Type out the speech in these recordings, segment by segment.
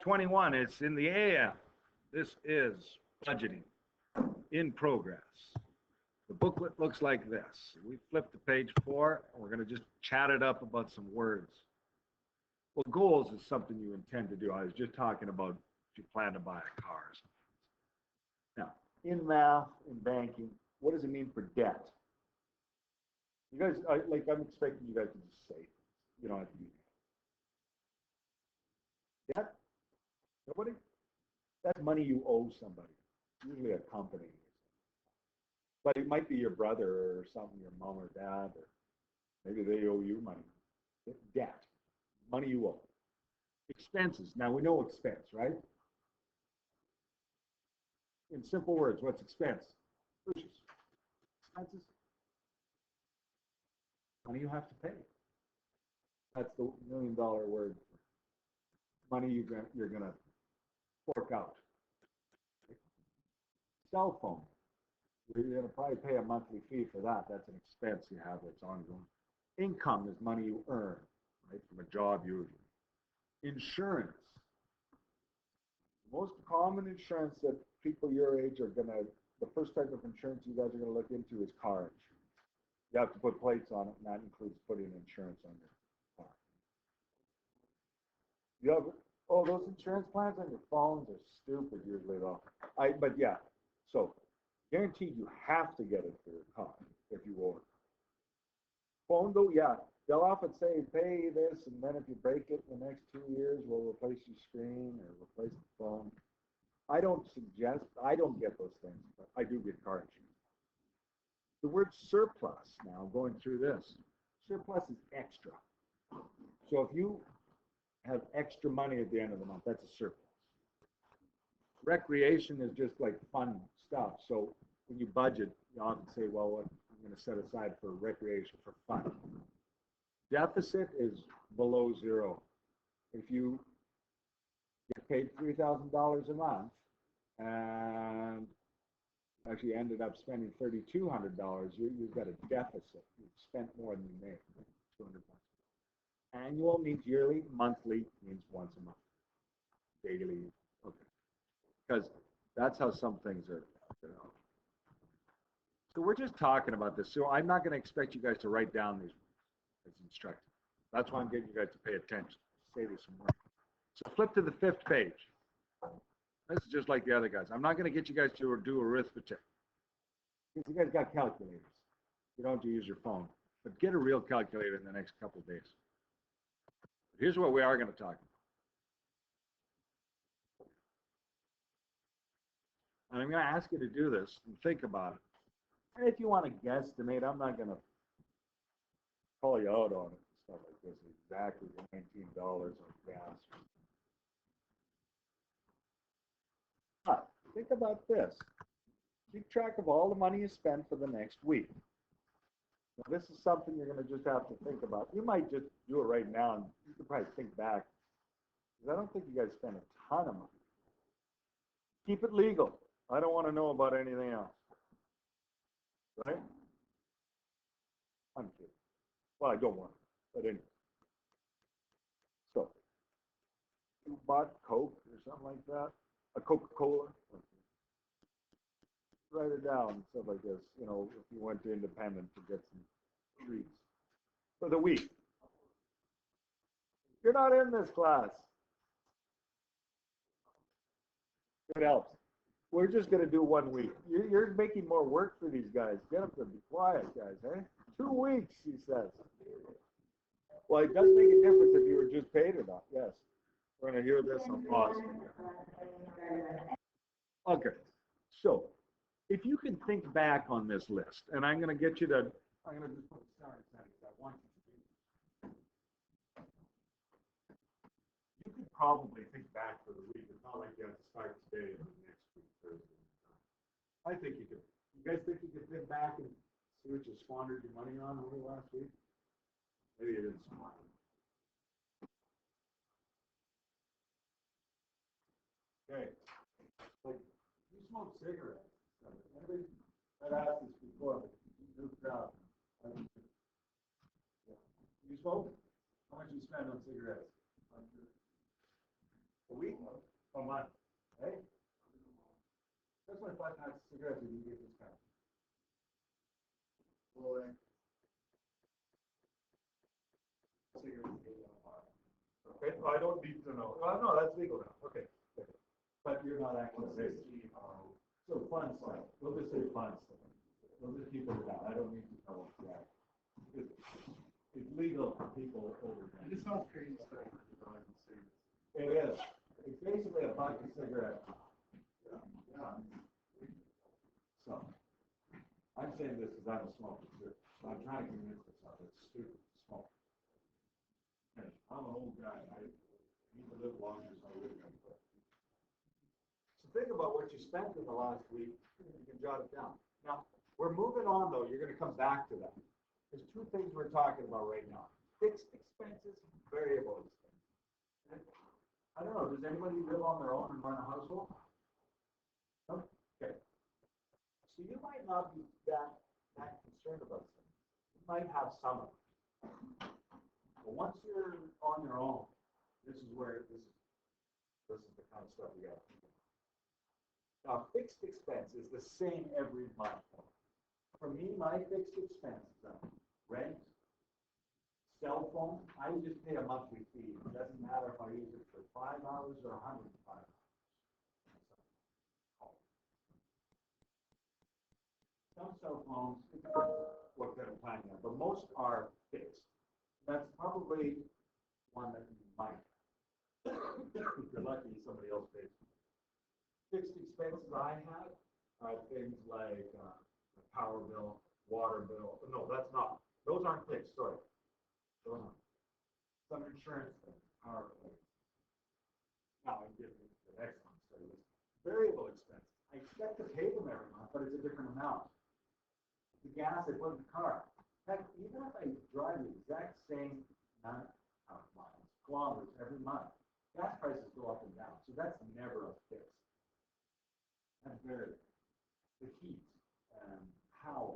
21, it's in the AM. This is budgeting in progress. The booklet looks like this. We flip to page 4, and we're going to just chat it up about some words. Well, goals is something you intend to do. I was just talking about if you plan to buy a car or something. Now, in math, in banking, what does it mean for debt? You guys, I'm expecting you guys to just say, you don't have to do that. Debt? Nobody? That's money you owe somebody, usually a company. But it might be your brother or something, your mom or dad, or maybe they owe you money. Debt, money you owe. Expenses. Now we know expense, right? In simple words, what's expense? Purchase. Expenses. Money you have to pay. That's the $1 million word. Money you're going to fork out. Cell phone. You're going to probably pay a monthly fee for that. That's an expense you have that's ongoing. Income is money you earn, right, from a job usually. Insurance. The most common insurance that people your age are going to, the first type of insurance you guys are going to look into is car insurance. You have to put plates on it, and that includes putting insurance on your car. You have, oh, those insurance plans on your phones are stupid usually though. But yeah, so guaranteed you have to get it for your car if you order. Phone though, yeah, they'll often say pay this, and then if you break it in the next 2 years, we'll replace your screen or replace the phone. I don't get those things, but I do get car insurance. The word surplus, now going through this, surplus is extra. So if you have extra money at the end of the month, that's a surplus. Recreation is just like fun stuff. So when you budget, you often say, well, what I'm going to set aside for recreation, for fun. Deficit is below zero. If you get paid $3,000 a month and actually ended up spending $3,200, you've got a deficit. You've spent more than you made, 200 bucks. Annual means yearly, monthly means once a month, daily, okay. Because that's how some things are, you know. So we're just talking about this. So I'm not going to expect you guys to write down these as instructed. That's why I'm getting you guys to pay attention. Save you some work. So flip to the 5th page. This is just like the other guys. I'm not going to get you guys to do arithmetic. Because you guys got calculators. You don't have to use your phone. But get a real calculator in the next couple of days. But here's what we are going to talk about. And I'm going to ask you to do this and think about it. And if you want to guesstimate, I'm not going to call you out on it and stuff like this. Exactly $19 on gas. But think about this. Keep track of all the money you spend for the next week. Now, this is something you're going to just have to think about. You might just do it right now, and you can probably think back. Because I don't think you guys spend a ton of money. Keep it legal. I don't want to know about anything else. Right? I'm kidding. Well, I don't want to, but anyway. So, you bought Coke or something like that, a Coca-Cola. Write it down and stuff like this. You know, if you went to Independent to get some treats for the week. You're not in this class. It helps. We're just going to do 1 week. You're making more work for these guys. Get them to be quiet, guys, eh? 2 weeks, he says. Well, it does make a difference if you were just paid or not. Yes. We're going to hear this on pause. Okay. So, if you can think back on this list, and I'm going to get you to, I'm going to just put a star inside it. I want you to do. You could probably think back for the week. It's not like you have to start today or next week, Thursday. I think you could. You guys think you could think back and see what you squandered your money on over the last week? Maybe you didn't squander. Okay. Like, you smoke cigarettes. Everybody that asked this before, new crowd. You smoke? How much do you spend on cigarettes? A week? week, a month, right? That's why 5 packs of cigarettes you get discount. Well, cigarettes. Okay, well, I don't need to know. Well, no, that's legal now. Okay. Okay. But you're not actually racist. So fun stuff. We'll just say fun stuff. We'll just keep it at that. I don't need to know what's right. It's legal for people over It there. just sounds crazy stuff. It is. It's basically a buck of cigarettes. Yeah. So, I'm saying this because I'm a smoker too. So I'm trying to convince myself it's stupid to smoke. And I'm an old guy. I need to live longer, so I live young. So think about what you spent in the last week. You can jot it down. Now, we're moving on though. You're going to come back to that. There's two things we're talking about right now. Fixed expenses, variable expenses. I don't know, does anybody live on their own and run a household? No? Okay. So you might not be that concerned about things. You might have some of it. But once you're on your own, this is the kind of stuff you got to do. Now, fixed expense is the same every month. For me, my fixed expenses are rent, cell phone. I just pay a monthly fee. It doesn't matter if I use it for 5 hours or 105 hours. Some cell phones, what kind of plan you have, but most are fixed. That's probably one that you might. If you're lucky, somebody else pays. Fixed expenses I have are things like power bill, water bill. No, that's not. Those aren't fixed. Sorry. Those aren't. Some insurance things are fixed. Now I'm giving you the next one. So variable expenses. I expect to pay them every month, but it's a different amount. The gas I put in the car. Heck, even if I drive the exact same amount of miles, kilometers every month, gas prices go up and down. So that's never a fix. That's variable. The heat and power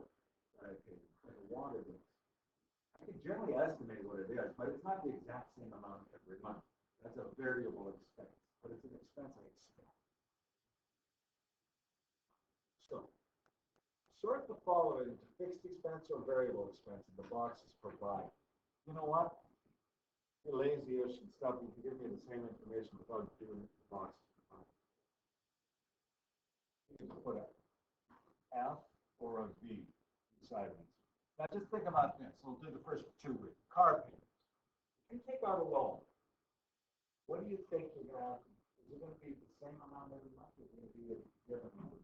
that I pay, like the water bills. I can generally estimate what it is, but it's not the exact same amount every month. That's a variable expense, but it's an expense I expect. So, sort the following into fixed expense or variable expense, and the boxes provide. You know what? If you're lazy-ish and stuff, you can give me the same information without doing the boxes provide. You can put a F or a V beside it. Now just think about this. We'll do the first two with car payments. If you take out a loan, what do you think you're going to have? Is it going to be the same amount every month? Or is it going to be a different number?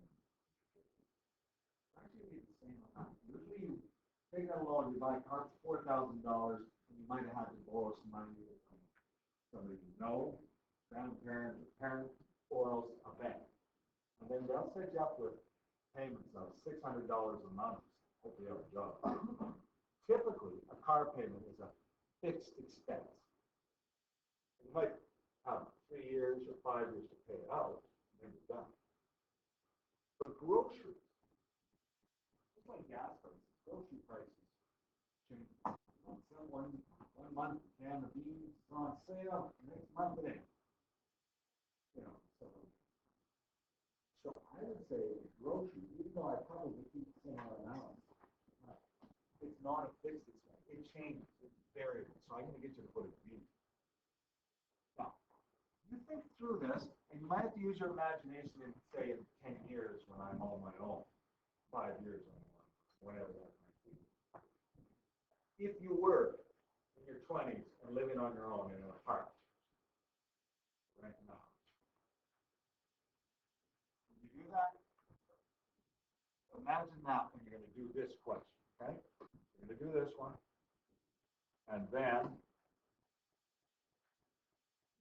Actually, be the same amount. Usually, you take out a loan, you buy a car for $4,000, and you might have had to borrow some money from somebody you know, grandparent, parent, or else a bank. And then they'll set you up with payments of $600 a month. Hope you have a job. Typically, a car payment is a fixed expense. You might have 3 years or 5 years to pay it out, and then you're done. But groceries, just like gas prices, grocery prices change. One month, can of beans is on sale, next month it ain't. You know, so I would say groceries, even though I probably keep the same amount, it's not a fixed expense. It changes. It's variable. So I'm going to get you to put a V. Now, you think through this, and you might have to use your imagination and say in 10 years when I'm on my own, 5 years on my own, whatever that might be. If you were in your 20s and living on your own in an apartment, right now, would you do that? Imagine that when you're going to do this question, okay? You're going to do this one, and then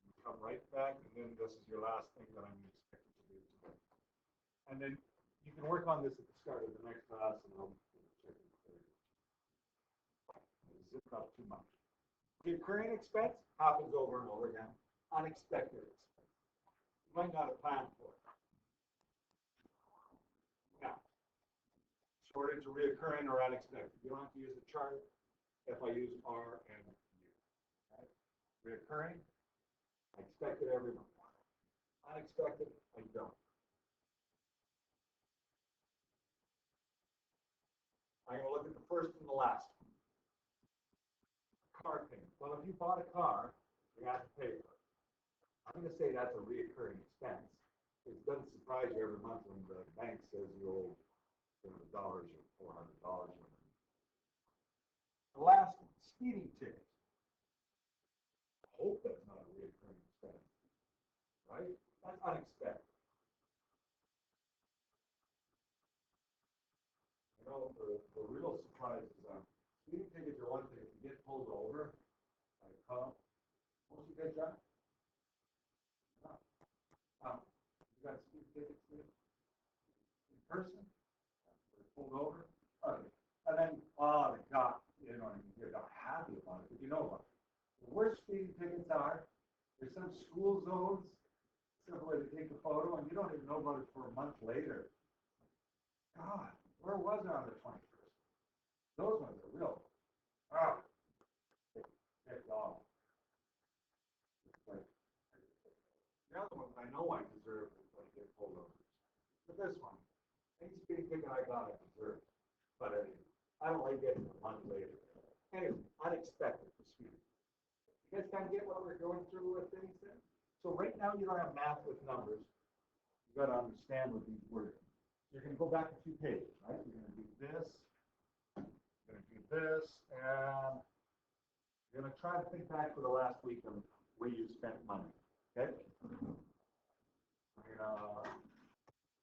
you come right back, and then this is your last thing that I'm expected to do today. And then you can work on this at the start of the next class, and I'll check it later. Zip up too much. Recurring expense happens over and over again. Unexpected expense. You might not have planned for it. Now, sort into reoccurring or unexpected. You don't have to use a chart if I use R and U. Okay? Reoccurring, I expect it every month. unexpected, I don't. I'm gonna look at the first and the last one. Car payment. Well, if you bought a car, you have to pay for it. I'm gonna say that's a reoccurring expense. It doesn't surprise you every month when the bank says you owe $400 or $400. The last one, speeding ticket. I hope that's not a reoccurring expense, right? That's unexpected. You know, the real surprises are speeding tickets are one thing. If you get pulled over by a cop, once you get that, no. You got speeding tickets in person, they're pulled over. Okay. And then, oh, the cop, you know, you're not happy about it, but you know what? The worst speeding tickets are, there's some school zones, simple way to take a photo, and you don't even know about it for a month later. God, where was I on the 21st? Those ones are real. Ah, it's off. Like, the other ones I know I deserve is when I get pulled over. But this one, any speeding ticket I got, I deserve. But I don't like getting a month later. Anyway, unexpected for speeding. You guys kind of get what we're going through with things then? So right now you don't have math with numbers. You got to understand what these words are. You're going to go back a few pages, right? You're going to do this, you're going to do this, and you're going to try to think back for the last week of where you spent money, okay? We're going to